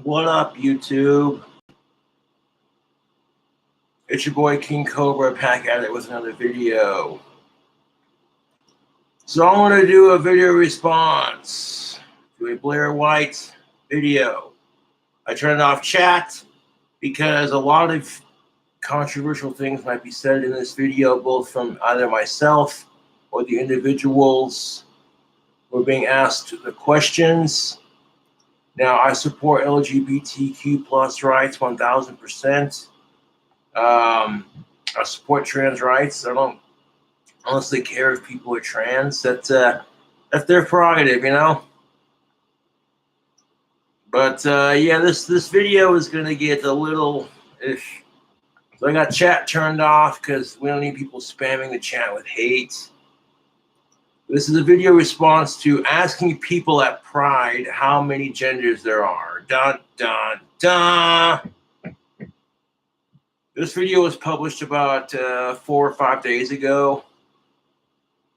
What up, YouTube? It's your boy King Cobra back at it with another video. So I want to do a video response to a Blair White video. I turned off chat because a lot of controversial things might be said in this video, both from either myself or the individuals who are being asked the questions. Now, I support LGBTQ plus rights 1000%. I support trans rights. I don't honestly care if people are trans. That's their prerogative, you know. But yeah, this video is gonna get a little ish. So I got chat turned off because we don't need people spamming the chat with hate. This is a video response to asking people at Pride how many genders there are. Dun, dun, dun. This video was published about 4 or 5 days ago.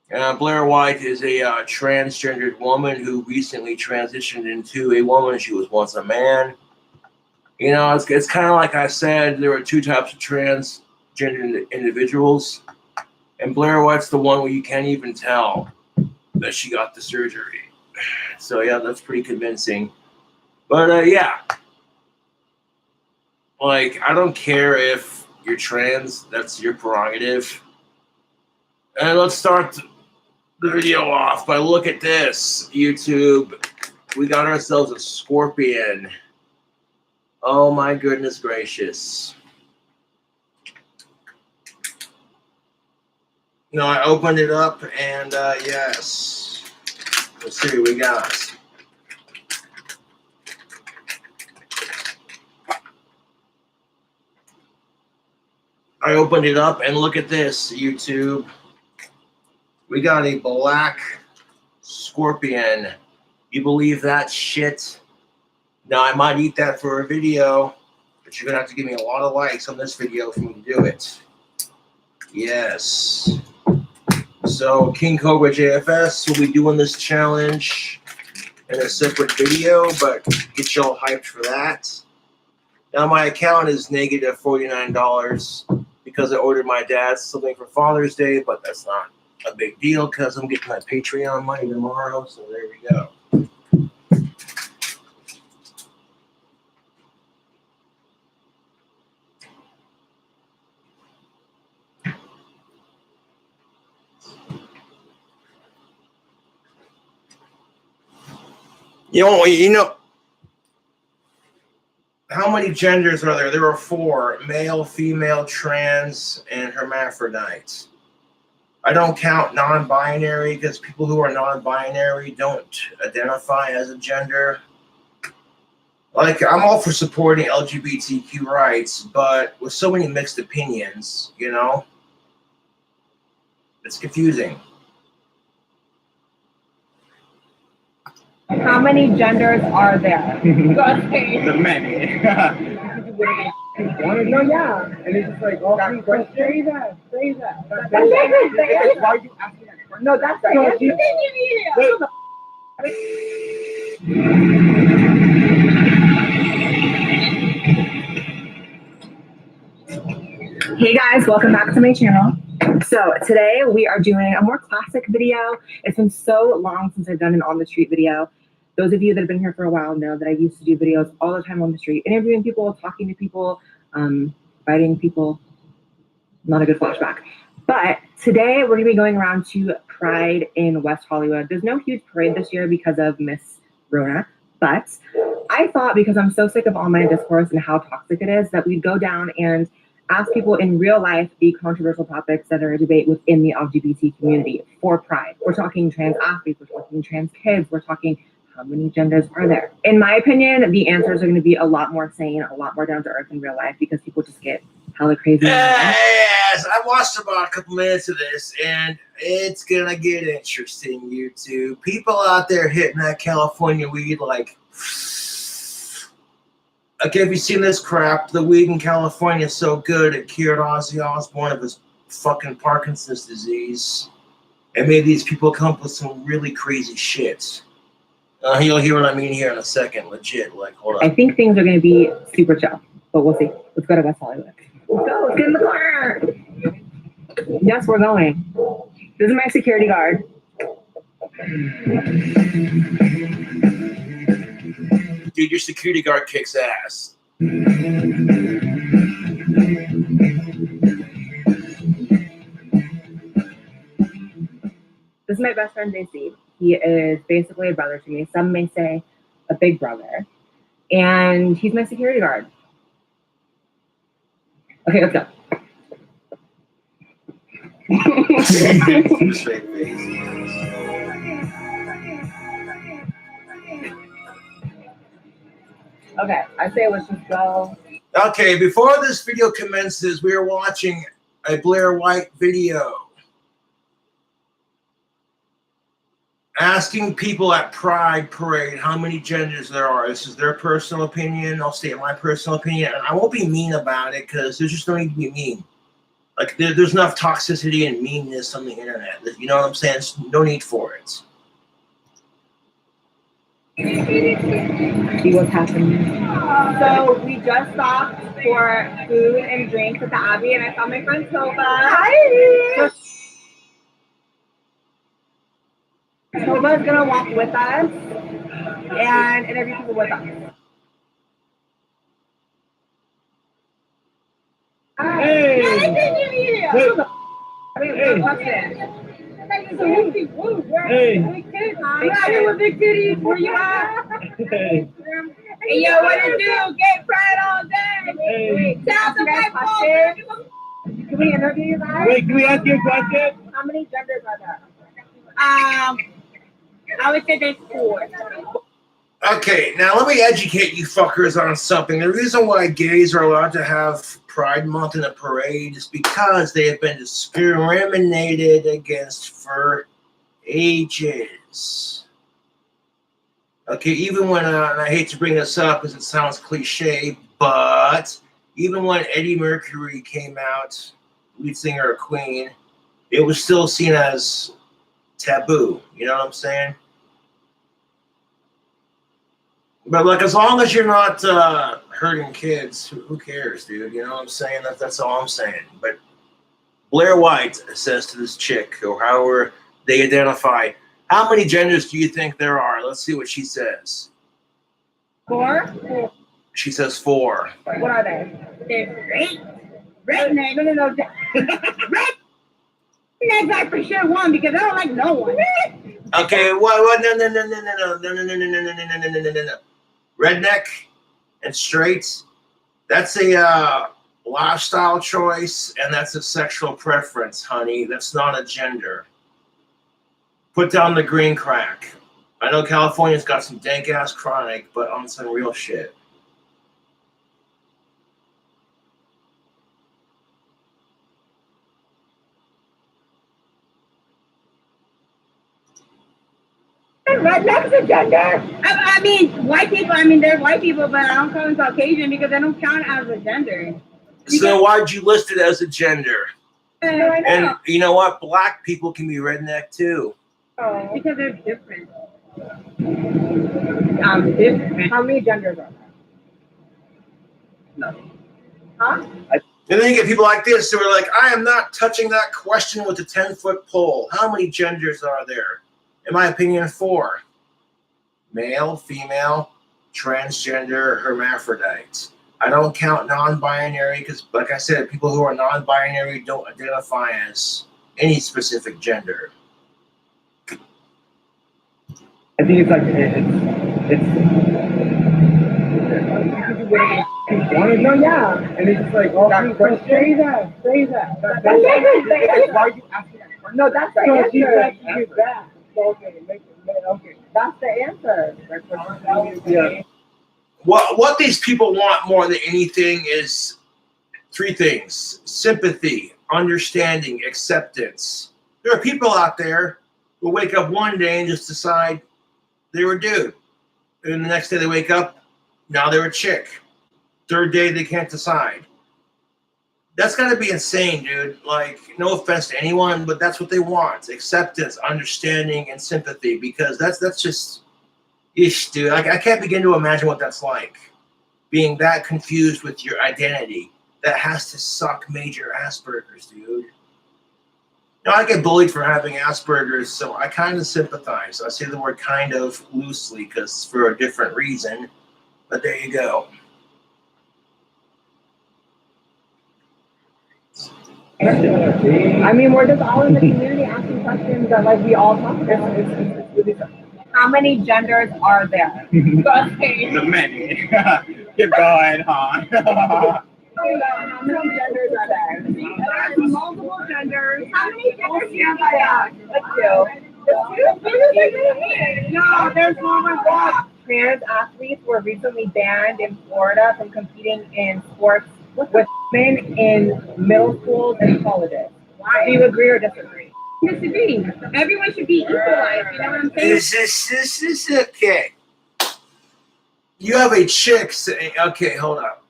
Blair White is a transgendered woman who recently transitioned into a woman. She was once a man. You know, it's kind of like I said, there are two types of transgender individuals. And Blair White's the one where you can't even tell that she got the surgery. So yeah, that's pretty convincing. But yeah, like, I don't care if you're trans, that's your prerogative. And let's start the video off by look at this, YouTube. We got ourselves a scorpion. Oh my goodness gracious. You know, I opened it up and yes, let's see what we got. I opened it up and look at this, YouTube. We got a black scorpion. You believe that shit? Now, I might eat that for a video, but you're gonna have to give me a lot of likes on this video for me to do it. Yes. So King Cobra JFS will be doing this challenge in a separate video, but get y'all hyped for that. Now my account is negative $49 because I ordered my dad something for Father's Day, but that's not a big deal because I'm getting my Patreon money tomorrow, so there we go. You know, how many genders are there? There are 4: male, female, trans, and hermaphrodite. I don't count non-binary because people who are non-binary don't identify as a gender. Like, I'm all for supporting LGBTQ rights, but with so many mixed opinions, you know, it's confusing. How many genders are there? The many. No, yeah. And it's just like, oh, Say that. why are you asking that question? No, that's the answer. Hey guys, welcome back to my channel. So today we are doing a more classic video. It's been so long since I've done an on the street video. Those of you that have been here for a while know that I used to do videos all the time on the street, interviewing people, talking to people, fighting people. Not a good flashback. But today we're gonna be going around to Pride in West Hollywood. There's no huge parade this year because of Miss Rona, but I thought, because I'm so sick of online discourse and how toxic it is, that we'd go down and ask people in real life the controversial topics that are a debate within the LGBT community for Pride. We're talking trans athletes, we're talking trans kids, we're talking how many genders are there? In my opinion, the answers are going to be a lot more sane, a lot more down to earth in real life, because people just get hella crazy. Yes, I watched about a couple minutes of this, and it's gonna get interesting, YouTube. People out there hitting that California weed like, okay, have you seen this crap? The weed in California is so good it cured Ozzy Osbourne of his fucking Parkinson's disease. It made these people come up with some really crazy shit. You'll hear what I mean here in a second. Legit. Like, hold I on. think things are going to be super chill, but we'll see. Let's go to West Hollywood. Let's go. Let's get in the car. Yes, we're going. This is my security guard. Dude, your security guard kicks ass. This is my best friend, JC. He is basically a brother to me. Some may say a big brother. And he's my security guard. Okay, let's go. Straight face. Okay, I say let's just go. Okay, before this video commences, we are watching a Blair White video asking people at Pride Parade how many genders there are. This is their personal opinion. I'll state my personal opinion, and I won't be mean about it because there's just no need to be mean. Like there's enough toxicity and meanness on the internet. You know what I'm saying? There's no need for it. See what's happening. So we just stopped for food and drinks at the Abbey, and I saw my friend Tova. Hi. Tova's gonna walk with us and interview people with us. Hey! Hey. Hey! I'm not here with big titties. Where you at? Hey! Hey, yo, what it do? Get Pride all day. Hey! Shout out to my folks. Can we interview you guys? Wait, can we ask you a question? How many genders are there? I would say there's 4. Okay, now let me educate you fuckers on something. The reason why gays are allowed to have Pride Month in a parade is because they have been discriminated against for ages. Okay, even when, and I hate to bring this up because it sounds cliche, but even when Eddie Mercury came out, lead singer of Queen, it was still seen as taboo. You know what I'm saying? But like, as long as you're not hurting kids, who cares, dude? You know what I'm saying? That's all I'm saying. But Blair White says to this chick, or however they identify, how many genders do you think there are? Let's see what she says. 4? She says 4. What are they? They're 8. Redneck. No. Redneck, I for sure won because I don't like no one. Okay, what? No. Redneck and straight, that's a lifestyle choice, and that's a sexual preference, honey. That's not a gender. Put down the green crack. I know California's got some dank-ass chronic, but on some real shit. Redneck's a gender. I mean, white people. I mean, they're white people, but I don't call them Caucasian because they don't count as a gender. So why'd you list it as a gender? I know. And you know what? Black people can be redneck too. Oh. Because they're different. Different. How many genders are there? No. Huh? And then you get people like this who are like, I am not touching that question with a 10-foot pole. How many genders are there? In my opinion, 4. Male, female, transgender, hermaphrodites. I don't count non-binary because, like I said, people who are non-binary don't identify as any specific gender. I think it's like no, yeah, and it's just like, oh, say that. That's why you asking that question? No, that's the answer. She's asking that. Okay, that's the answer. Yeah. What these people want more than anything is 3 things: sympathy, understanding, acceptance. There are people out there who wake up one day and just decide they were a dude. And the next day they wake up, now they're a chick. 3rd day they can't decide. That's got to be insane, dude. Like, no offense to anyone, but that's what they want: acceptance, understanding, and sympathy. Because that's just, Ish, dude, I can't begin to imagine what that's like. Being that confused with your identity. That has to suck major Asperger's, dude. No, I get bullied for having Asperger's, so I kind of sympathize. I say the word kind of loosely because it's for a different reason. But there you go. I mean, we're just all in the community asking questions that like we all talk about. It's really simple. How many genders are there? The many. Keep going, huh? How many genders are there? There's multiple genders. How many genders do you have? Two. No, there's more than one. Trans athletes were recently banned in Florida from competing in sports with women in middle schools and colleges. Why? Do you agree or disagree? Disagree. Everyone should be equalized. You know what I'm saying? This is okay. You have a chick saying, okay, hold up.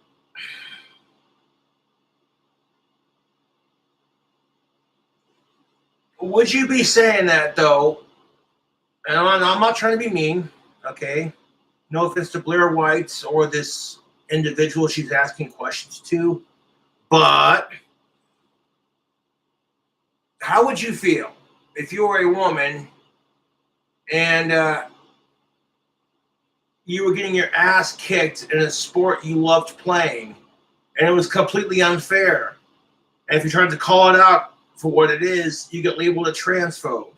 Would you be saying that though? And I'm not trying to be mean, okay? No offense to Blair White or this individual she's asking questions to, but how would you feel if you were a woman and you were getting your ass kicked in a sport you loved playing and it was completely unfair? And if you tried to call it out for what it is, you get labeled a transphobe.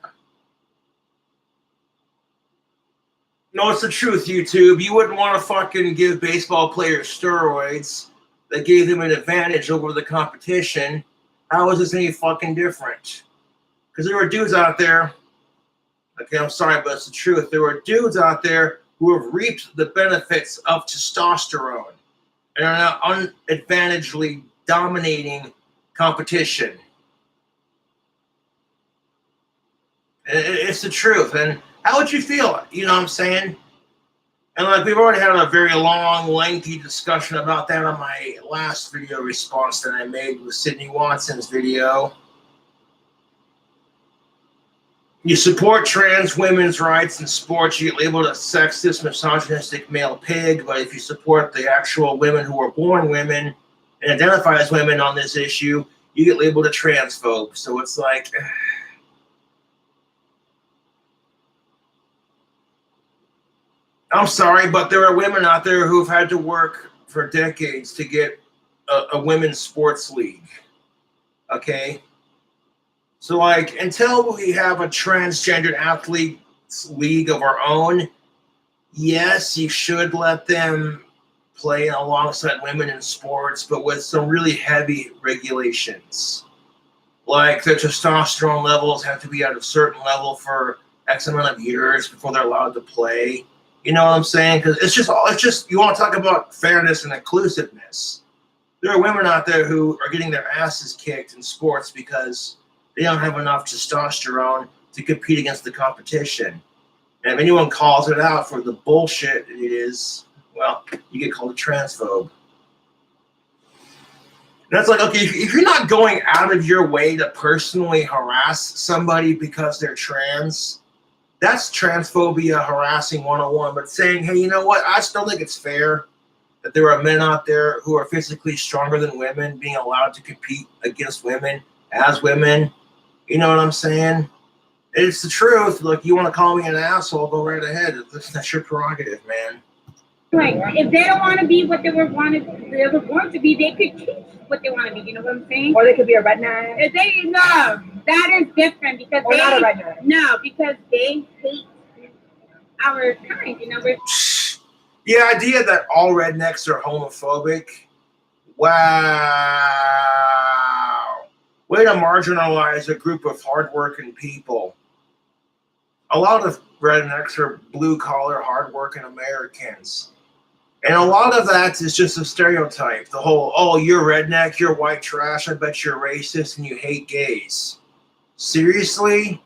No, it's the truth, YouTube. You wouldn't want to fucking give baseball players steroids that gave them an advantage over the competition. How is this any fucking different? Because there were dudes out there, okay, I'm sorry, but it's the truth. There were dudes out there who have reaped the benefits of testosterone and are now unadvantagedly dominating competition. It's the truth. And how would you feel? You know what I'm saying? And like we've already had a very long, lengthy discussion about that on my last video response that I made with Sydney Watson's video. You support trans women's rights in sports, you get labeled a sexist, misogynistic male pig. But if you support the actual women who are born women and identify as women on this issue, you get labeled a transphobe. So it's like, I'm sorry, but there are women out there who've had to work for decades to get a women's sports league. Okay? So, like, until we have a transgender athletes league of our own, yes, you should let them play alongside women in sports, but with some really heavy regulations. Like, their testosterone levels have to be at a certain level for X amount of years before they're allowed to play. You know what I'm saying? Because it's just, you want to talk about fairness and inclusiveness. There are women out there who are getting their asses kicked in sports because they don't have enough testosterone to compete against the competition. And if anyone calls it out for the bullshit it is, well, you get called a transphobe. And that's like, okay, if you're not going out of your way to personally harass somebody because they're trans, that's transphobia harassing 101. But saying, hey, you know what? I still think it's fair that there are men out there who are physically stronger than women being allowed to compete against women as women. You know what I'm saying? It's the truth. Look, you want to call me an asshole, go right ahead. That's your prerogative, man. Like, if they don't want to be what they were born to be, they could choose what they want to be. You know what I'm saying? Or they could be a redneck. If they no, that is different because Or not a redneck. No, because they hate our kind. You know, The idea that all rednecks are homophobic. Wow. Way to marginalize a group of hardworking people. A lot of rednecks are blue-collar, hardworking Americans. And a lot of that is just a stereotype. The whole, oh, you're redneck, you're white trash, I bet you're racist and you hate gays. Seriously?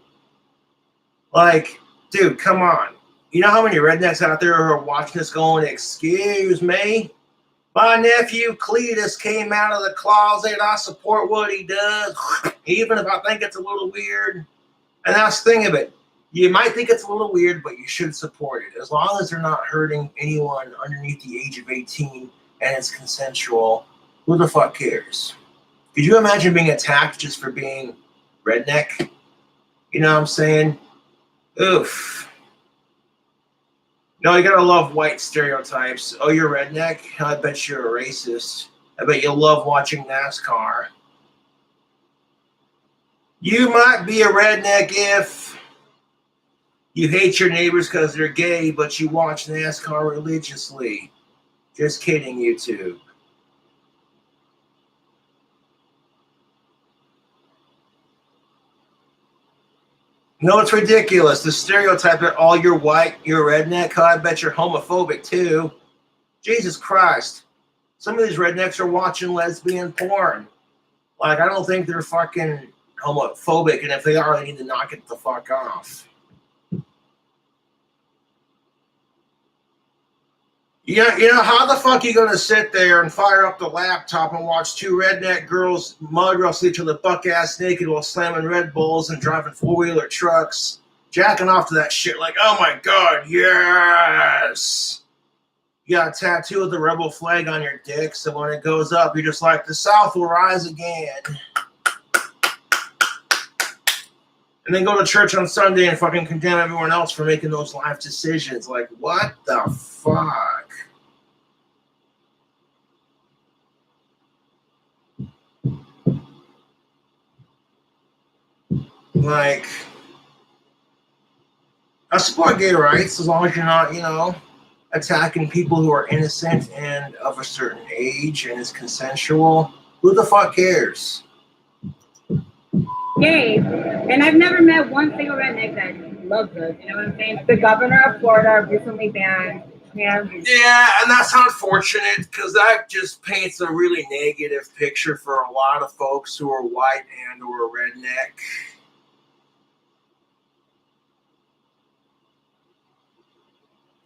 Like, dude, come on. You know how many rednecks out there who are watching this going, excuse me? My nephew Cletus came out of the closet. I support what he does, even if I think it's a little weird. And that's the thing of it. You might think it's a little weird, but you should support it. As long as they're not hurting anyone underneath the age of 18 and it's consensual, who the fuck cares? Could you imagine being attacked just for being redneck? You know what I'm saying? Oof. No, you gotta love white stereotypes. Oh, you're redneck? I bet you're a racist. I bet you love watching NASCAR. You might be a redneck if you hate your neighbors because they're gay, but you watch NASCAR religiously. Just kidding, YouTube. No, it's ridiculous. The stereotype that all you're white, you're redneck. I bet you're homophobic too. Jesus Christ. Some of these rednecks are watching lesbian porn. Like, I don't think they're fucking homophobic, and if they are, they need to knock it the fuck off. You know, how the fuck are you gonna sit there and fire up the laptop and watch two redneck girls mud wrestle each other buck ass naked while slamming Red Bulls and driving 4-wheeler trucks, jacking off to that shit like, oh my god, yes! You got a tattoo of the rebel flag on your dick, so when it goes up, you're just like, the South will rise again. And then go to church on Sunday and fucking condemn everyone else for making those life decisions. Like, what the fuck? Like, I support gay rights as long as you're not, you know, attacking people who are innocent and of a certain age and is consensual. Who the fuck cares? Gay. And I've never met one single redneck that loves us. You know what I'm saying? The governor of Florida recently banned trans. Yeah, and that's unfortunate because that just paints a really negative picture for a lot of folks who are white and or redneck.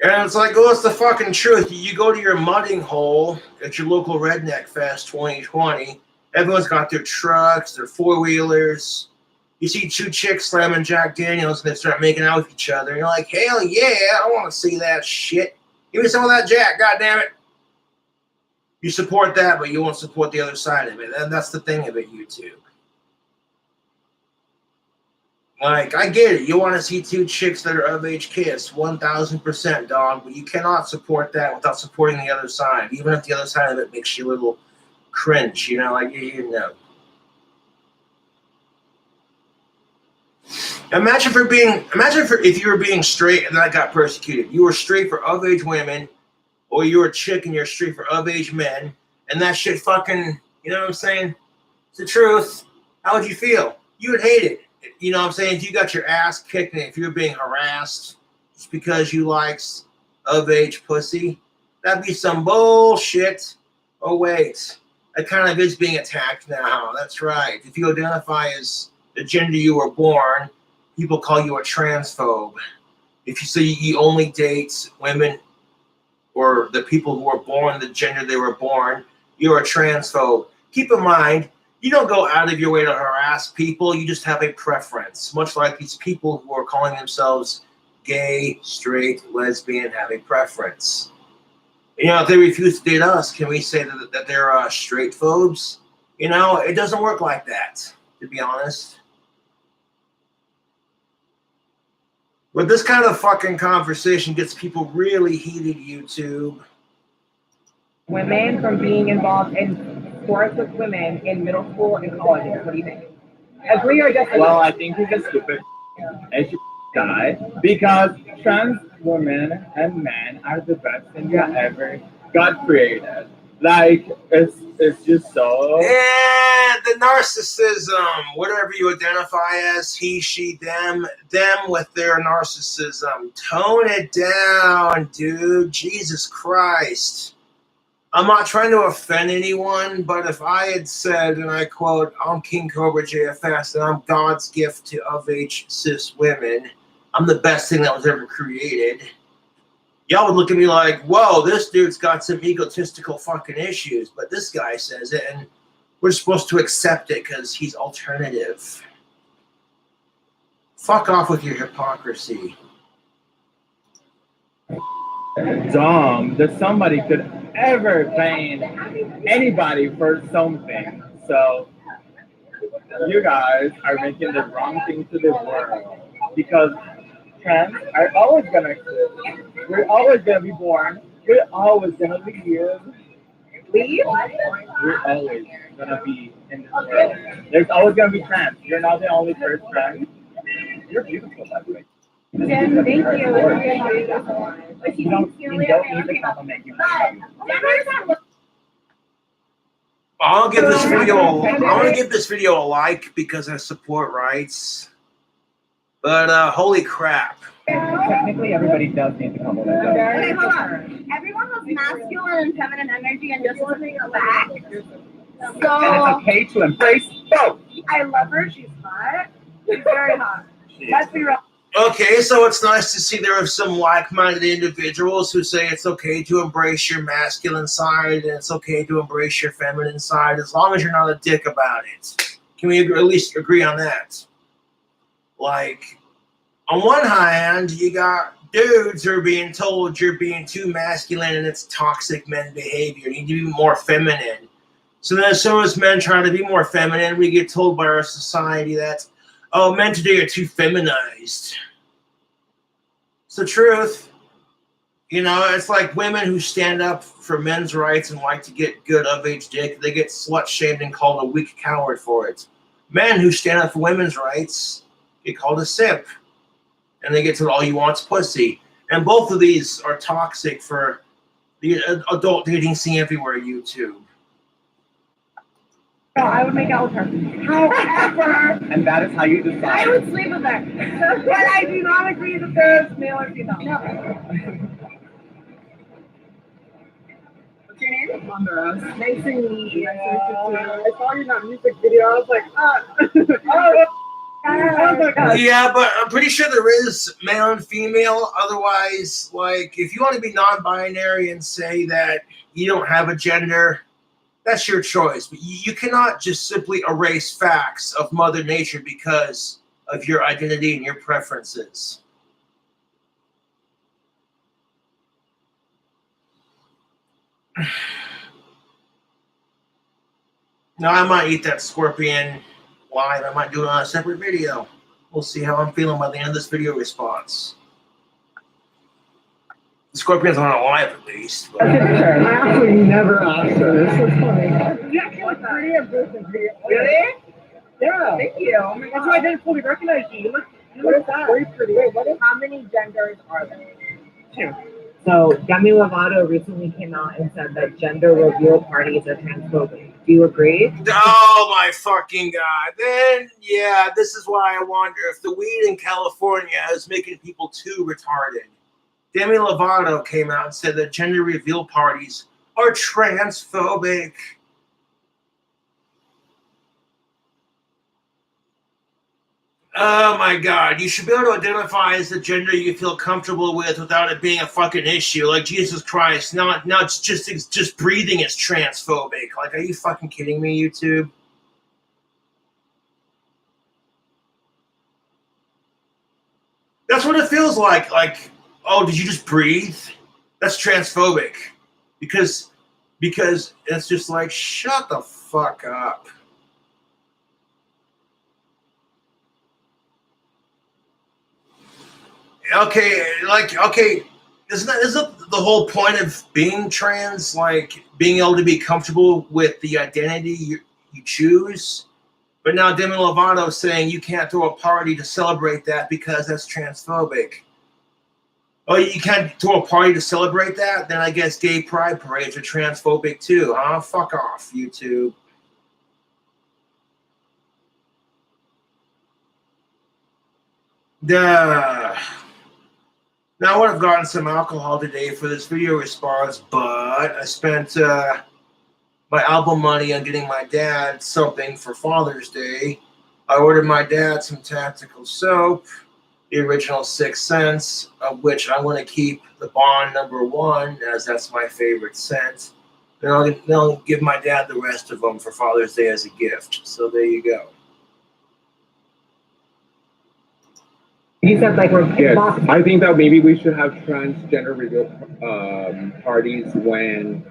And it's like, oh, it's the fucking truth. You go to your mudding hole at your local Redneck Fest 2020. Everyone's got their trucks, their 4-wheelers. You see two chicks slamming Jack Daniels and they start making out with each other. And you're like, hell yeah, I want to see that shit. Give me some of that Jack, goddammit. You support that, but you won't support the other side of it. And that's the thing of it, YouTube. Like, I get it. You want to see two chicks that are of age kiss. 1,000%, dog. But you cannot support that without supporting the other side. Even if the other side of it makes you a little cringe, you know, like, you know. Imagine if you were being straight and then I got persecuted. You were straight for of age women, or you were a chick and you're straight for of age men, and that shit fucking, you know what I'm saying? It's the truth. How would you feel? You would hate it. You know what I'm saying? If you got your ass kicked and if you're being harassed just because you like of age pussy, that'd be some bullshit. Oh, wait. That kind of is being attacked now. That's right. If you identify as the gender you were born, people call you a transphobe. If you say you only date women or the people who were born the gender they were born, you're a transphobe. Keep in mind, you don't go out of your way to harass people. You just have a preference. Much like these people who are calling themselves gay, straight, lesbian have a preference. You know, if they refuse to date us, can we say that they're straight phobes? You know, it doesn't work like that, to be honest. But this kind of fucking conversation gets people really heated, YouTube. Women from being involved in sports with women in middle school and colleges. What do you think? Agree or disagree? Well, I think he's a stupid guy because trans women and men are the best thing that ever got created. Like, it's just so. And the narcissism, whatever you identify as, he, she, them with their narcissism. Tone it down, dude. Jesus Christ. I'm not trying to offend anyone, but if I had said, and I quote, I'm King Cobra JFS, and I'm God's gift to of-age cis women, I'm the best thing that was ever created, y'all would look at me like, whoa, this dude's got some egotistical fucking issues, but this guy says it, and we're supposed to accept it because he's alternative. Fuck off with your hypocrisy. Dumb that somebody could ever blame anybody for something. So you guys are making the wrong thing to the world because trans are always gonna exist. We're always gonna be born. We're always gonna live. We're always gonna be in this world. There's always gonna be trans. You're not the only first trans. You're beautiful, by the way. Jen, thank you. You don't need to compliment you. I want to give this video a like because I support rights. But holy crap. Technically, everybody does need to compliment you. Okay, hold on. Everyone has masculine and feminine energy and just looking back. And it's So okay to embrace both. I love her. She's hot. She's very hot. Let's be real. Okay, so it's nice to see there are some like-minded individuals who say it's okay to embrace your masculine side and it's okay to embrace your feminine side as long as you're not a dick about it. Can we at least agree on that? Like, on one hand, you got dudes who are being told you're being too masculine and it's toxic men behavior. You need to be more feminine. So then as soon as men try to be more feminine, we get told by our society that, oh, men today are too feminized. It's the truth. You know, it's like women who stand up for men's rights and like to get good of-age dick. They get slut-shamed and called a weak coward for it. Men who stand up for women's rights get called a simp. And they get to all you want's pussy. And both of these are toxic for the adult dating scene everywhere, YouTube. Oh, I would make out with her. However, And that is how you decide. I would sleep with her. But I do not agree that there's male or female. No. What's your name? Monderos. Nice to meet you. I saw you in that music video. I was like, Yeah, but I'm pretty sure there is male and female. Otherwise, like, if you want to be non-binary and say that you don't have a gender, that's your choice. But you cannot just simply erase facts of Mother Nature because of your identity and your preferences. Now, I might eat that scorpion live. I might do it on a separate video. We'll see how I'm feeling by the end of this video response. The scorpion's on a live at least. But... I actually never asked her. This was funny. You actually look pretty in person. Really? Yeah. Thank you. That's why I didn't fully recognize you. You look very pretty. Wait, what is? How many genders are there? 2. So Demi Lovato recently came out and said that gender reveal parties are transphobic. Do you agree? Oh my fucking god. Then, yeah, this is why I wonder if the weed in California is making people too retarded. Demi Lovato came out and said that gender reveal parties are transphobic. Oh my god, you should be able to identify as the gender you feel comfortable with without it being a fucking issue. Like, Jesus Christ, now it's just breathing is transphobic. Like, are you fucking kidding me, YouTube? That's what it feels like. Like, oh, did you just breathe? That's transphobic. Because it's just like, shut the fuck up. Okay, isn't the whole point of being trans, like, being able to be comfortable with the identity you choose? But now Demi Lovato is saying you can't throw a party to celebrate that because that's transphobic. Oh, you can't throw a party to celebrate that? Then I guess gay pride parades are transphobic too, huh? Fuck off, YouTube. Duh. Now, I would have gotten some alcohol today for this video response, but I spent my album money on getting my dad something for Father's Day. I ordered my dad some tactical soap, the original 6 cents, of which I want to keep the Bond #1, as that's my favorite scent. Then I'll give my dad the rest of them for Father's Day as a gift. So there you go. You said like we're Yes, box. I think that maybe we should have transgender reveal parties when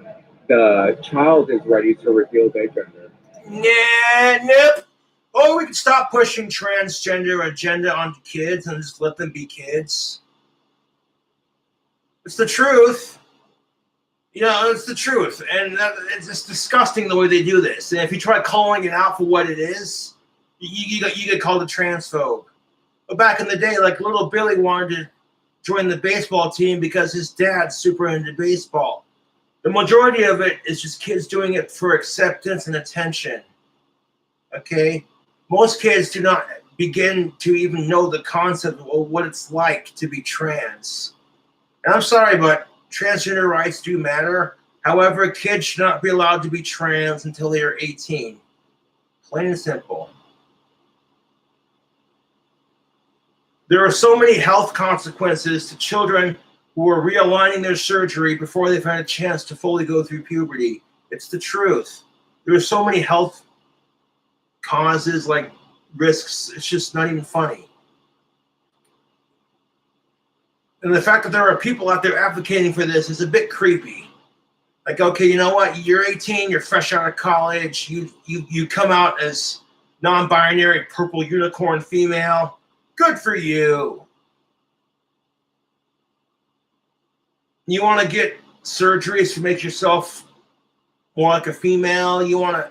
the child is ready to reveal their gender. Nah, nope. Or we can stop pushing transgender agenda onto kids and just let them be kids. It's the truth. You know, it's the truth. And it's just disgusting the way they do this. And if you try calling it out for what it is, you get called a transphobe. But back in the day, like little Billy wanted to join the baseball team because his dad's super into baseball. The majority of it is just kids doing it for acceptance and attention. Okay? Most kids do not begin to even know the concept of what it's like to be trans. And I'm sorry, but transgender rights do matter. However, kids should not be allowed to be trans until they are 18. Plain and simple. There are so many health consequences to children who are realigning their surgery before they've had a chance to fully go through puberty. It's the truth. There are so many health causes, like risks. It's just not even funny. And the fact that there are people out there advocating for this is a bit creepy. Like, okay, you know what? You're 18, you're fresh out of college, you come out as non-binary, purple unicorn female. Good for you. You want to get surgeries to make yourself more like a female. You want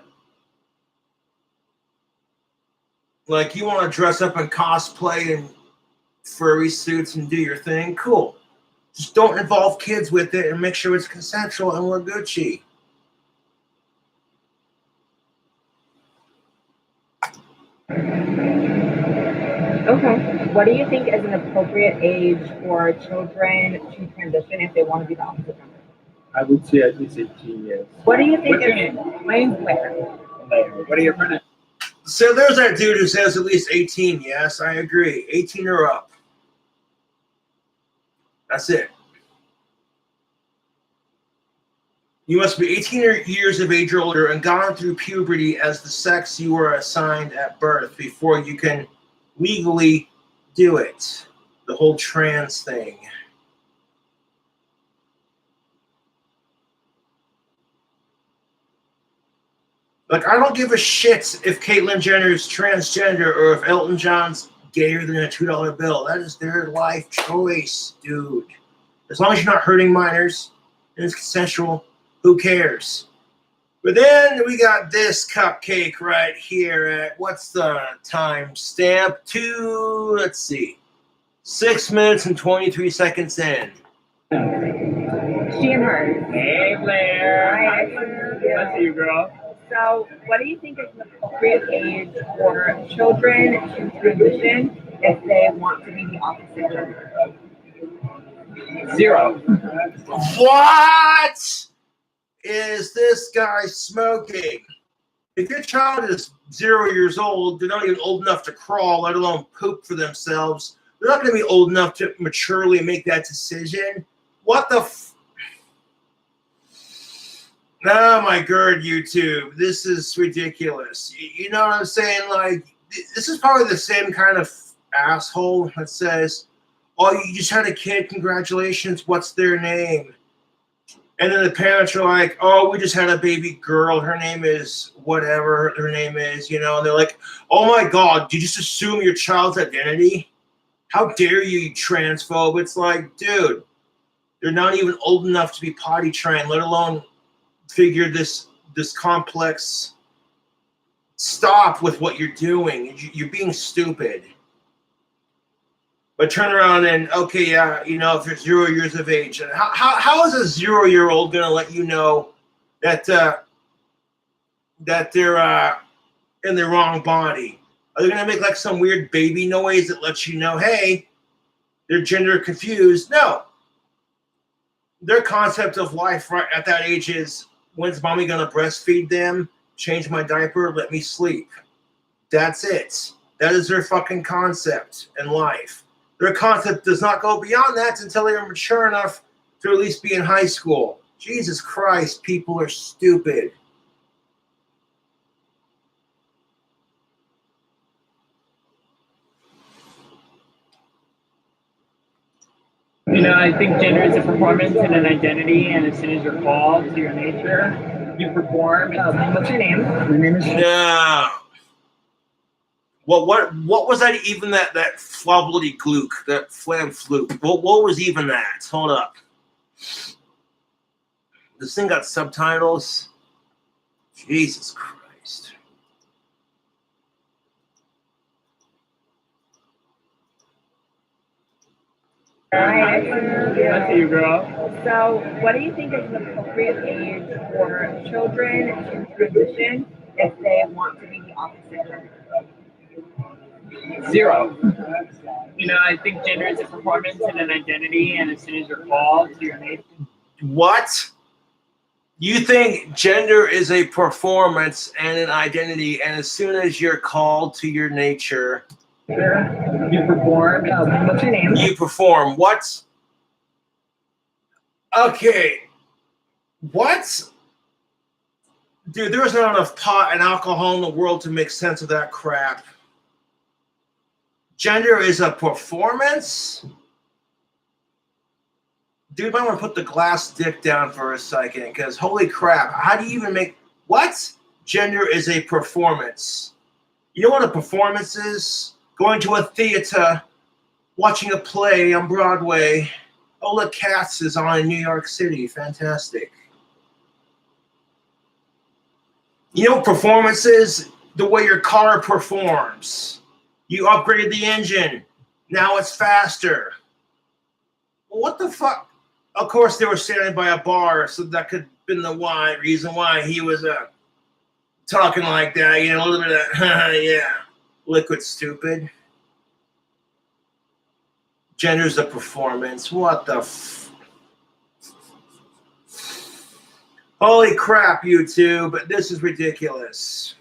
to dress up in cosplay and furry suits and do your thing. Cool. Just don't involve kids with it and make sure it's consensual and we're Gucci. Okay. What do you think is an appropriate age for children to transition if they want to be the opposite gender? I would say at least 18 years. What do you think? What's your name? My name's Blair. What are your friends? So there's that dude who says at least 18. Yes, I agree. 18 or up. That's it. You must be 18 years of age or older and gone through puberty as the sex you were assigned at birth before you can legally do it. The whole trans thing. Like, I don't give a shit if Caitlyn Jenner is transgender or if Elton John's gayer than a $2 bill. That is their life choice, dude. As long as you're not hurting minors and it's consensual, who cares? But then we got this cupcake right here at, what's the time stamp? Let's see, 6 minutes and 23 seconds in. She and her. Hey, Blair. Hi. Nice to see you, girl. So, what do you think is an appropriate age for children to transition if they want to be the opposite gender? 0. What is this guy smoking? If your child is 0 years old, they're not even old enough to crawl, let alone poop for themselves. They're not going to be old enough to maturely make that decision. What the Oh my God, YouTube. This is ridiculous. You know what I'm saying? Like, this is probably the same kind of asshole that says, oh, you just had a kid, congratulations, what's their name? And then the parents are like, oh, we just had a baby girl, her name is whatever her name is, you know? And they're like, oh my God, did you just assume your child's identity? How dare you transphobe? It's like, dude, they're not even old enough to be potty trained, let alone figure this complex. Stop with what you're doing. You're being stupid. But turn around and, okay, yeah, you know, if you're 0 years of age, and how is a 0-year-old going to let you know that they're in the wrong body? Are they going to make like some weird baby noise that lets you know, hey, they're gender confused? No. Their concept of life right at that age is, when's mommy going to breastfeed them, change my diaper, let me sleep? That's it. That is their fucking concept in life. Their concept does not go beyond that until they are mature enough to at least be in high school. Jesus Christ, people are stupid. I think gender is a performance and an identity, and as soon as you're called to your nature, you perform. What's your name? My name is. No. What was that even that flobbly glook, that flam fluke? What was even that? Hold up. This thing got subtitles. Jesus Christ. Hi. Nice to you, girl. So, what do you think is an appropriate age for children to transition if they want to be the opposite gender? 0. I think gender is a performance and an identity, and as soon as you're called to your nature. What? You think gender is a performance and an identity, and as soon as you're called to your nature, You perform. What's your name? you perform. What? Okay. What? Dude, there's not enough pot and alcohol in the world to make sense of that crap. Gender is a performance? Dude, I want to put the glass dick down for a second, because holy crap, how do you even make... What? Gender is a performance. You know what a performance is? Going to a theater, watching a play on Broadway. Oh, look, Cats is on in New York City. Fantastic. You know what performance is? The way your car performs. You upgraded the engine. Now it's faster. Well, what the fuck? Of course, they were standing by a bar, so that could have been the reason why he was talking like that. A little bit of, yeah, liquid stupid. Gender's a performance. What the Holy crap, YouTube. This is ridiculous.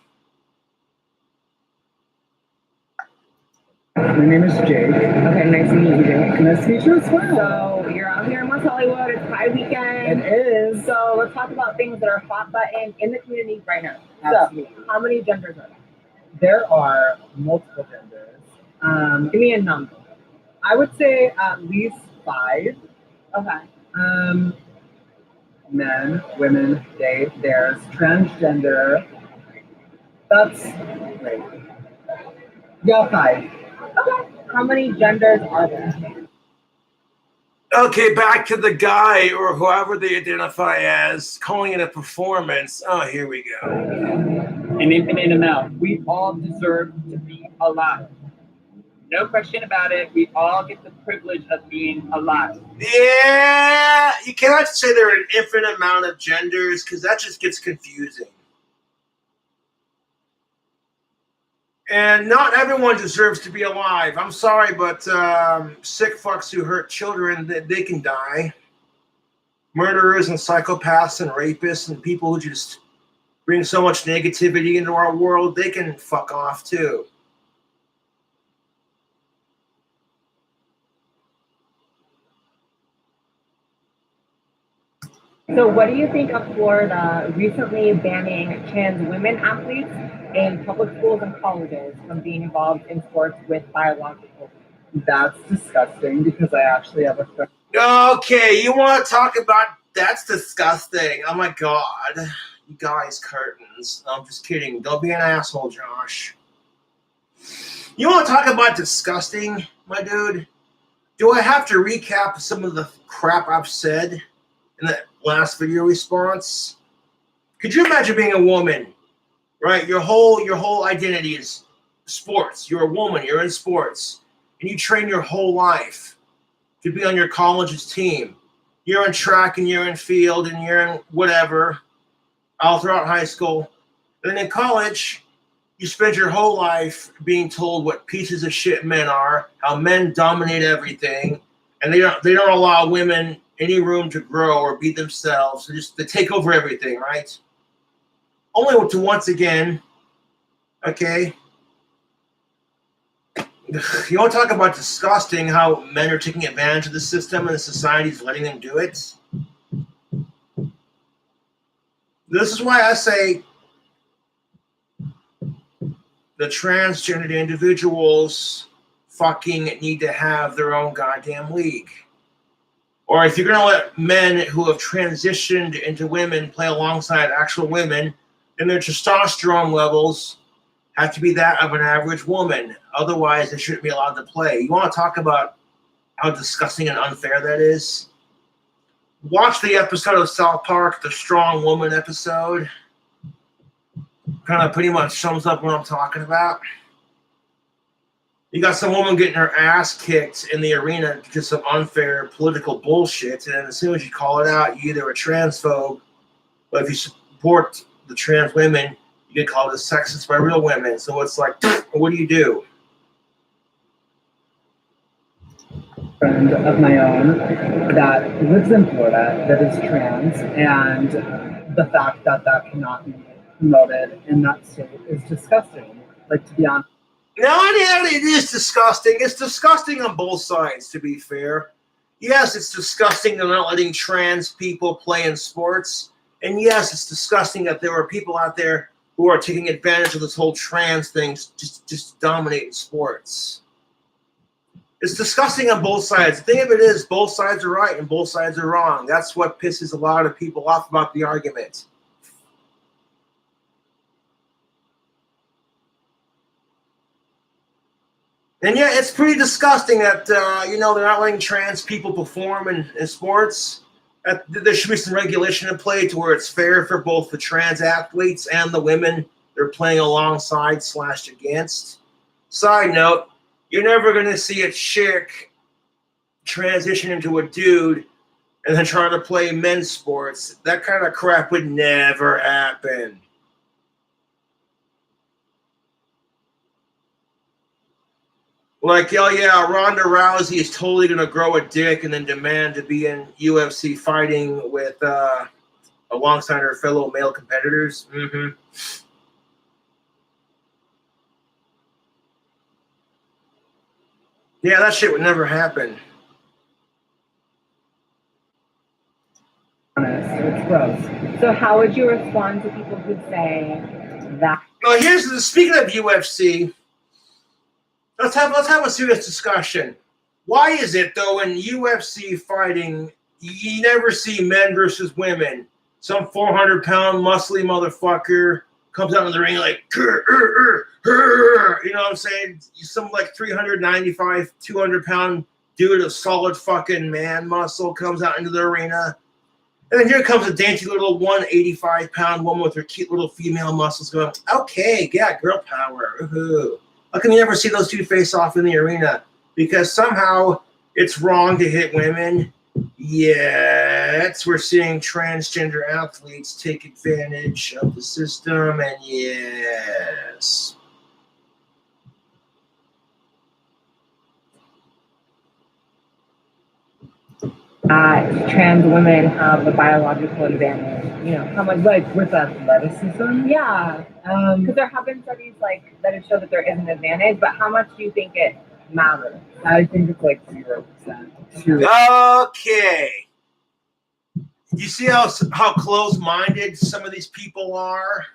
My name is Jake. Okay, nice to meet you, Jake. Nice to meet you as well. So, you're out here in West Hollywood. It's Pride weekend. It is. So, let's talk about things that are hot button in the community right now. Absolutely. So, how many genders are there? There are multiple genders. Give me a number. I would say at least 5. Okay. Men, women, they, theirs, transgender. That's great. Yeah, 5. Okay. How many genders are there? Okay, back to the guy or whoever they identify as, calling it a performance. Oh, here we go. An infinite amount. We all deserve to be alive. No question about it. We all get the privilege of being alive. Yeah, you cannot say there are an infinite amount of genders, because that just gets confusing. And not everyone deserves to be alive. I'm sorry, but sick fucks who hurt children, they can die. Murderers and psychopaths and rapists and people who just bring so much negativity into our world, they can fuck off too. So, what do you think of Florida recently banning trans women athletes in public schools and colleges from being involved in sports with biological? That's disgusting because I actually have a friend. Okay, you want to talk about that's disgusting. Oh my god. You guys, curtains. No, I'm just kidding. Don't be an asshole, Josh. You want to talk about disgusting, my dude? Do I have to recap some of the crap I've said in that last video response? Could you imagine being a woman, right? Your whole identity is sports. You're a woman, you're in sports, and you train your whole life to be on your college's team. You're in track and you're in field and you're in whatever all throughout high school. And then in college, you spend your whole life being told what pieces of shit men are, how men dominate everything, and they don't allow women any room to grow or be themselves. They take over everything, right? Only to once again, okay? You want to talk about disgusting how men are taking advantage of the system and the society's letting them do it? This is why I say the transgender individuals fucking need to have their own goddamn league. Or if you're going to let men who have transitioned into women play alongside actual women, then their testosterone levels have to be that of an average woman. Otherwise, they shouldn't be allowed to play. You want to talk about how disgusting and unfair that is? Watch the episode of South Park, the Strong Woman episode. Kind of pretty much sums up what I'm talking about. You got some woman getting her ass kicked in the arena because of unfair political bullshit, and as soon as you call it out, you're either a transphobe, but if you support the trans women, you get called a sexist by real women. So it's like, what do you do? Friend of my own that lives in Florida that is trans, and the fact that that cannot be promoted in that state is disgusting. Like, to be honest. No, it is disgusting. It's disgusting on both sides, to be fair. Yes, it's disgusting they're not letting trans people play in sports. And yes, it's disgusting that there are people out there who are taking advantage of this whole trans thing just dominating sports. It's disgusting on both sides. The thing of it is, both sides are right and both sides are wrong. That's what pisses a lot of people off about the argument. And yeah, it's pretty disgusting that, they're not letting trans people perform in sports. There should be some regulation in play to where it's fair for both the trans athletes and the women they're playing alongside / against. Side note, you're never going to see a chick transition into a dude and then try to play men's sports. That kind of crap would never happen. Like, oh yeah, Ronda Rousey is totally going to grow a dick and then demand to be in UFC fighting with alongside her fellow male competitors. Mm-hmm. Yeah, that shit would never happen. It's gross. So how would you respond to people who say that? Well, speaking of UFC, let's have a serious discussion. Why is it though in UFC fighting you never see men versus women? Some 400-pound muscly motherfucker comes out in the ring like, you know what I'm saying? Some like 395, 200-pound dude of solid fucking man muscle comes out into the arena. And then here comes a dainty little 185-pound woman with her cute little female muscles going, okay, yeah, girl power. Woohoo. How come you never see those two face off in the arena? Because somehow it's wrong to hit women. Yes, we're seeing transgender athletes take advantage of the system, and yes. Trans women have the biological advantage. You know, how much Like, with athleticism? Yeah, because there have been studies like that have shown that there is an advantage, but how much do you think it matters? I think it's like 0%. Okay. You see how close-minded some of these people are?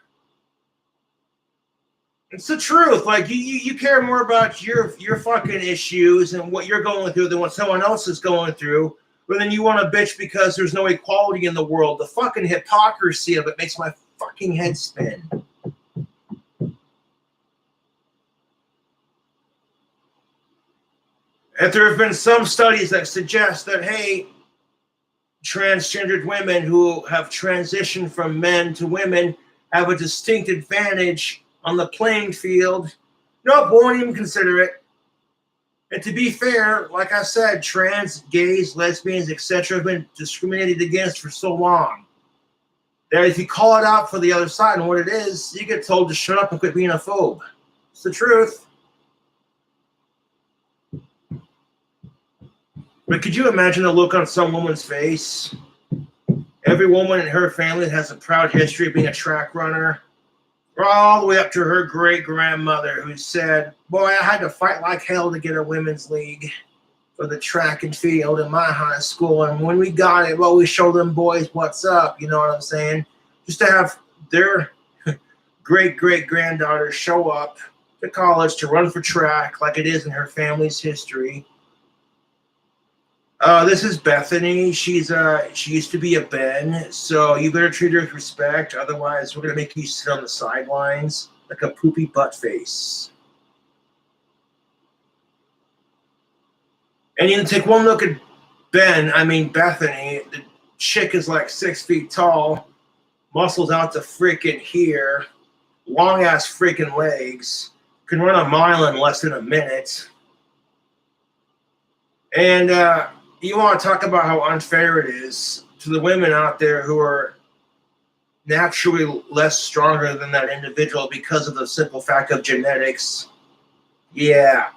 It's the truth. Like, you care more about your fucking issues and what you're going through than what someone else is going through. But then you want to bitch because there's no equality in the world. The fucking hypocrisy of it makes my fucking head spin. If there have been some studies that suggest that, hey, transgendered women who have transitioned from men to women have a distinct advantage on the playing field, nope, won't even consider it. And to be fair, like I said, trans, gays, lesbians, etc. have been discriminated against for so long that if you call it out for the other side and what it is, you get told to shut up and quit being a phobe. It's the truth. But could you imagine the look on some woman's face? Every woman in her family has a proud history of being a track runner. All the way up to her great-grandmother who said, boy, I had to fight like hell to get a women's league for the track and field in my high school. And when we got it, well, we showed them boys what's up, you know what I'm saying? Just to have their great-great-granddaughter show up to college to run for track like it is in her family's history. This is Bethany. She used to be a Ben, so you better treat her with respect. Otherwise, we're gonna make you sit on the sidelines like a poopy butt face. And you can take one look at Bethany. The chick is like 6 feet tall, muscles out to freaking here, long ass freaking legs, can run a mile in less than a minute. And you want to talk about how unfair it is to the women out there who are naturally less stronger than that individual because of the simple fact of genetics. Yeah.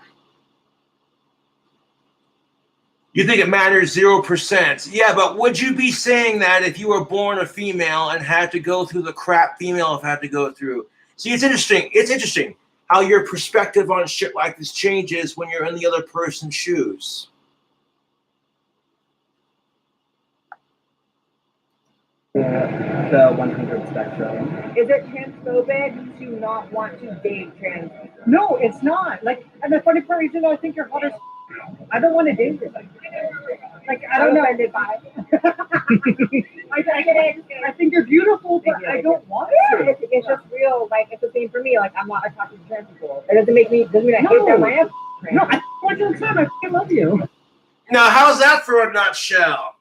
You think it matters 0%. Yeah, but would you be saying that if you were born a female and had to go through the crap female have had to go through? See, it's interesting. It's interesting how your perspective on shit like this changes when you're in the other person's shoes. The 100 spectrum. Is it transphobic to not want to date trans people? No, it's not. Like, and the funny part is, I think you're hot as I don't want to date you. Like, I don't know. I think you're beautiful, but I don't want to. It's just real. Like, it's the same for me. Like, I'm not attracted to trans people. It doesn't mean I hate them. I am. No, I want you to I love you. Now, how's that for a nutshell?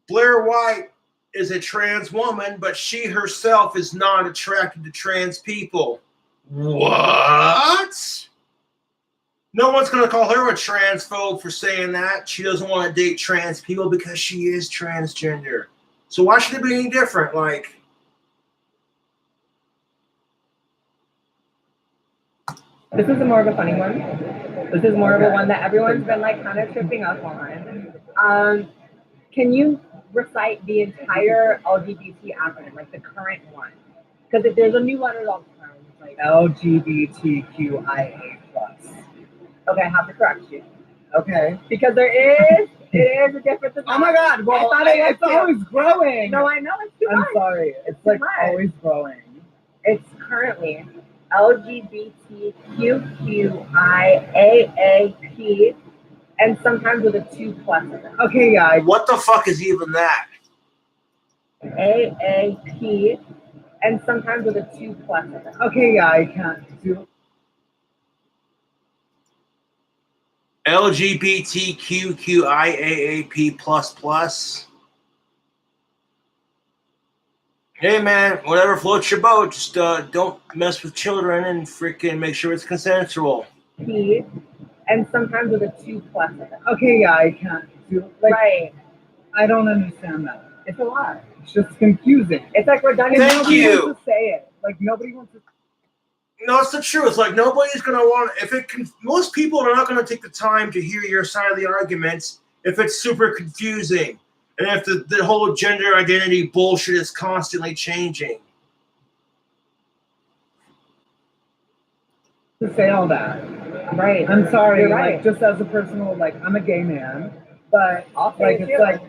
Blair White is a trans woman, but she herself is not attracted to trans people. What? No one's going to call her a transphobe for saying that. She doesn't want to date trans people because she is transgender. So why should it be any different? Like, this is more of a funny one. This is more of a one that everyone's been like kind of tripping up on. Can you recite the entire LGBT acronym, like the current one? Because if there's a new letter all the time, it's like LGBTQIA+. Okay, I have to correct you. Okay. Because it is a difference. Oh my God! Well, it's always growing. No, I know it's too much. I'm sorry. It's like always growing. It's currently LGBTQIAAP, and sometimes with a 2+. Okay, guys. what the fuck is even that? AAP, and sometimes with a 2+. Okay, yeah, I can't do. LGBTQIAAP++. Hey man, whatever floats your boat. Just don't mess with children and freaking make sure it's consensual. P, and sometimes with a 2+. Okay, yeah, I can't do. Like, Right. I don't understand that. It's a lot. It's just confusing. It's like redundant. Thank Nobody you. wants to say it. Like nobody wants to. No, it's the truth. Like nobody's gonna want most people are not gonna take the time to hear your side of the arguments if it's super confusing and if the whole gender identity bullshit is constantly changing. To say all that. Right. I'm sorry. You're right. Like just as a personal, like I'm a gay man, but like it's like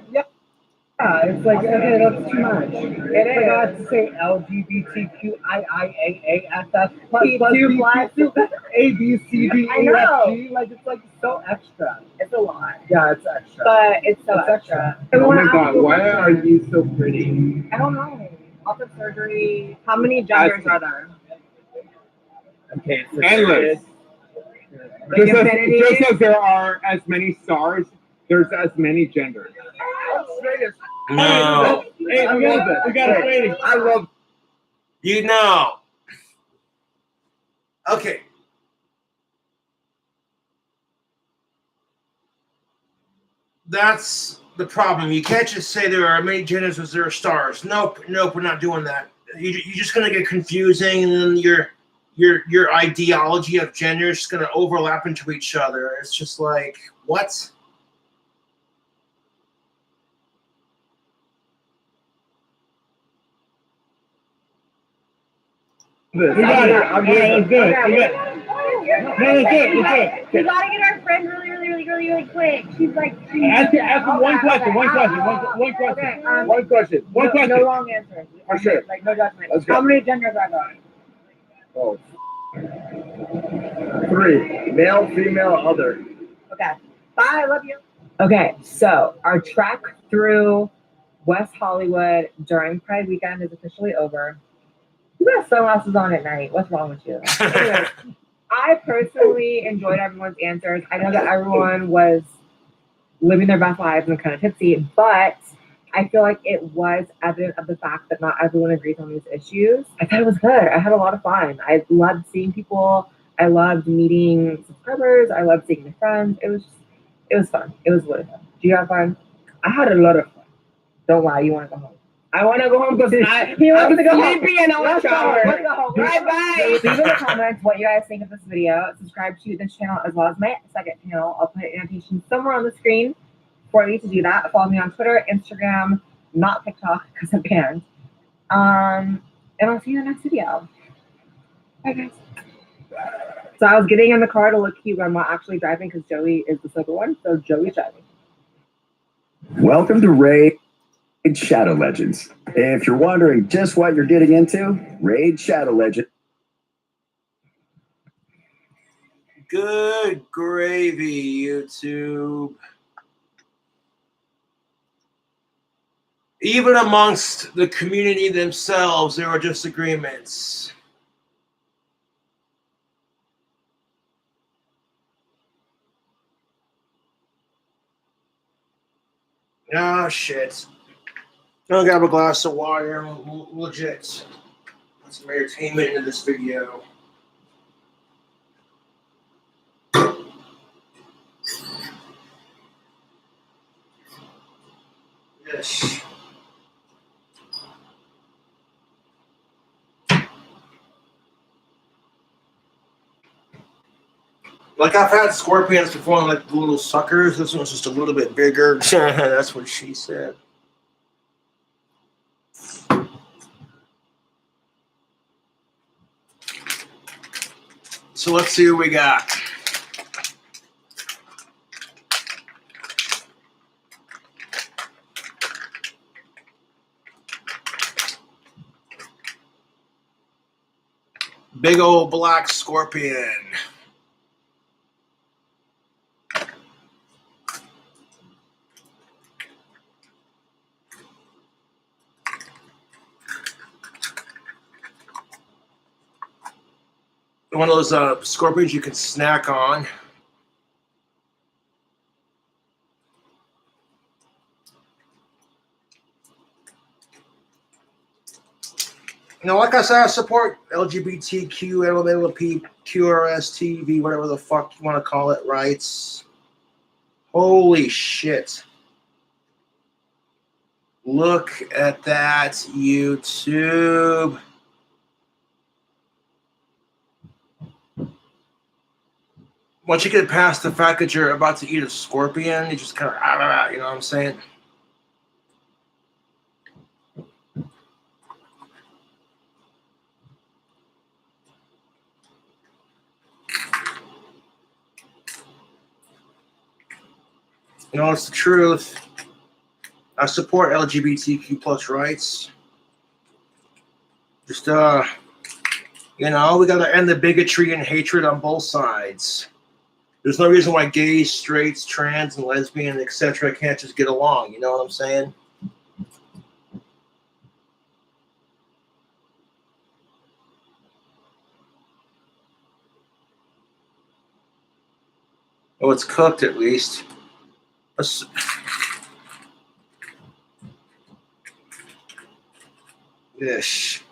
it's like okay, that's too much. It is. I got to say LGBTQIAAFF ABCD I know. like it's like so extra. It's a lot. Yeah, it's extra. But it's so It's extra. extra. Oh my God, why are you so pretty? I don't know. Lots of surgery. How many genders are there? Okay, so Endless. Like infinity? Just as there are as many stars, there's as many genders. No. Hey, I love it. We got a rating. I love. You know. Okay. That's the problem. You can't just say there are many genders as there are stars. Nope, we're not doing that. You're just gonna get confusing, and then your ideology of gender is just gonna overlap into each other. It's just like, what? We got it. I'm It's good. Okay. No, it's good. We gotta get our friend really quick. She's like, Ask him one question. One question. No wrong answer. For sure. Like no judgment. Let's go. How many genders are there? Oh. 3. Male, female, other. Okay. Bye. I love you. Okay, so our trek through West Hollywood during Pride weekend is officially over. You got sunglasses on at night. What's wrong with you? Anyway, I personally enjoyed everyone's answers. I know that everyone was living their best lives and kind of tipsy, but I feel like it was evident of the fact that not everyone agrees on these issues. I thought it was good. I had a lot of fun. I loved seeing people. I loved meeting subscribers. I loved seeing my friends. It was fun. It was really fun. Do you have fun? I had a lot of fun. Don't lie. You want to go home? I want to go home because he wants to go home. And I want to shower. Let's go home. Bye. Leave in the comments what you guys think of this video. Subscribe to this channel as well as my second channel. I'll put an annotation somewhere on the screen for you to do that. Follow me on Twitter, Instagram, not TikTok because I'm banned. And I'll see you in the next video. Bye, guys. So I was getting in the car to look cute, but I'm not actually driving because Joey is the sober one. So Joey's driving. Welcome to Raid Shadow Legends. If you're wondering just what you're getting into, Raid Shadow Legend. Good gravy, YouTube. Even amongst the community themselves, there are disagreements. Oh, shit. I'll grab a glass of water and legit put some entertainment into this video. Yes. Like, I've had scorpions before, like little suckers. This one's just a little bit bigger. That's what she said. So let's see what we got. Big old black scorpion. One of those scorpions you can snack on. You know, like I said, I support LGBTQ, LMLP, QRS, whatever the fuck you want to call it, rights. Holy shit. Look at that, YouTube. Once you get past the fact that you're about to eat a scorpion, you just kind of, you know what I'm saying? You know, it's the truth. I support LGBTQ plus rights. Just, you know, we got to end the bigotry and hatred on both sides. There's no reason why gays, straights, trans, and lesbian, etc. can't just get along. You know what I'm saying? Oh, it's cooked at least. Ish.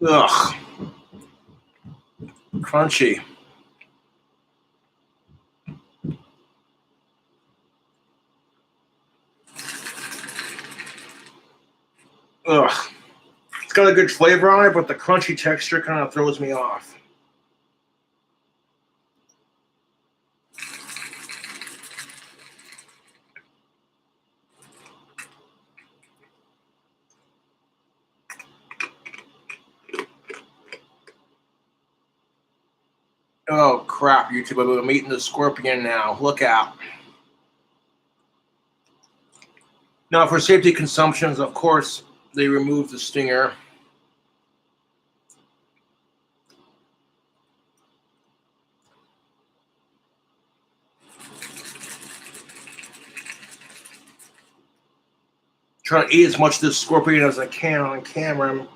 Ugh. Crunchy. Ugh. It's got a good flavor on it, but the crunchy texture kind of throws me off. Oh, crap, YouTube. I'm eating the scorpion now. Look out. Now, for safety consumptions, of course, they removed the stinger. Trying to eat as much of this scorpion as I can on camera.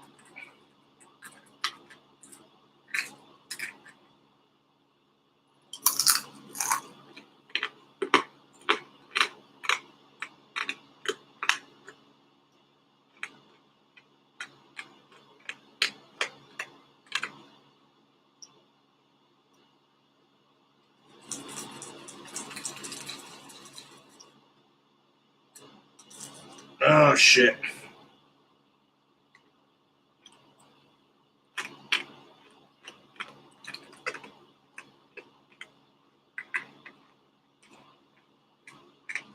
Oh, shit.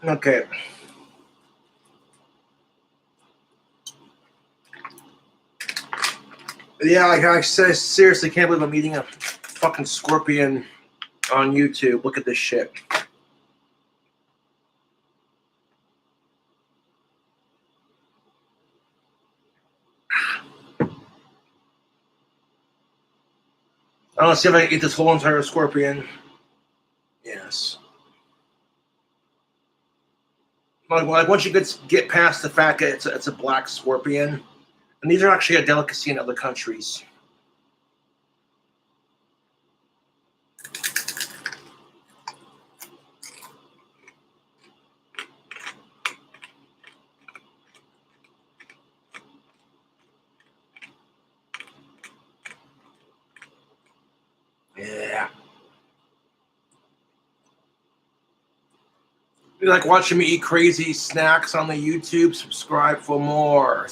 Okay. Yeah, like I said, seriously can't believe I'm eating a fucking scorpion on YouTube. Look at this shit. I want to see if I can eat this whole entire scorpion. Yes. Like once you get past the fact that it's a black scorpion, and these are actually a delicacy in other countries. Yeah. If you like watching me eat crazy snacks on the YouTube, subscribe for more.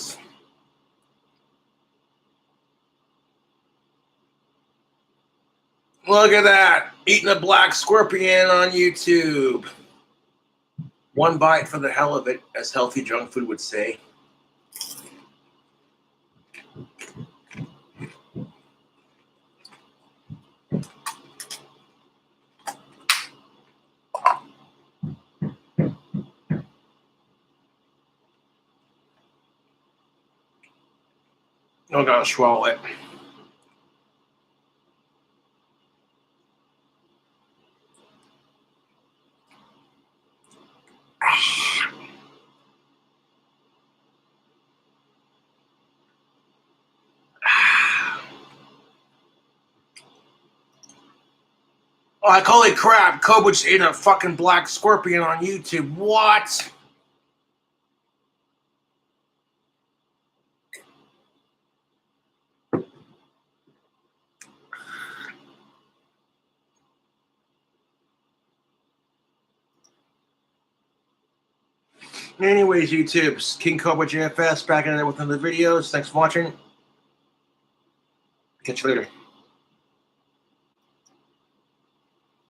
Look at that. Eating a black scorpion on YouTube. One bite for the hell of it, as healthy junk food would say. Oh, gotta swallow it. Like, holy crap, Kobuch ate a fucking black scorpion on YouTube. What? Anyways, YouTube, King Cobra JFS back in there with another videos. Thanks for watching. Catch you later.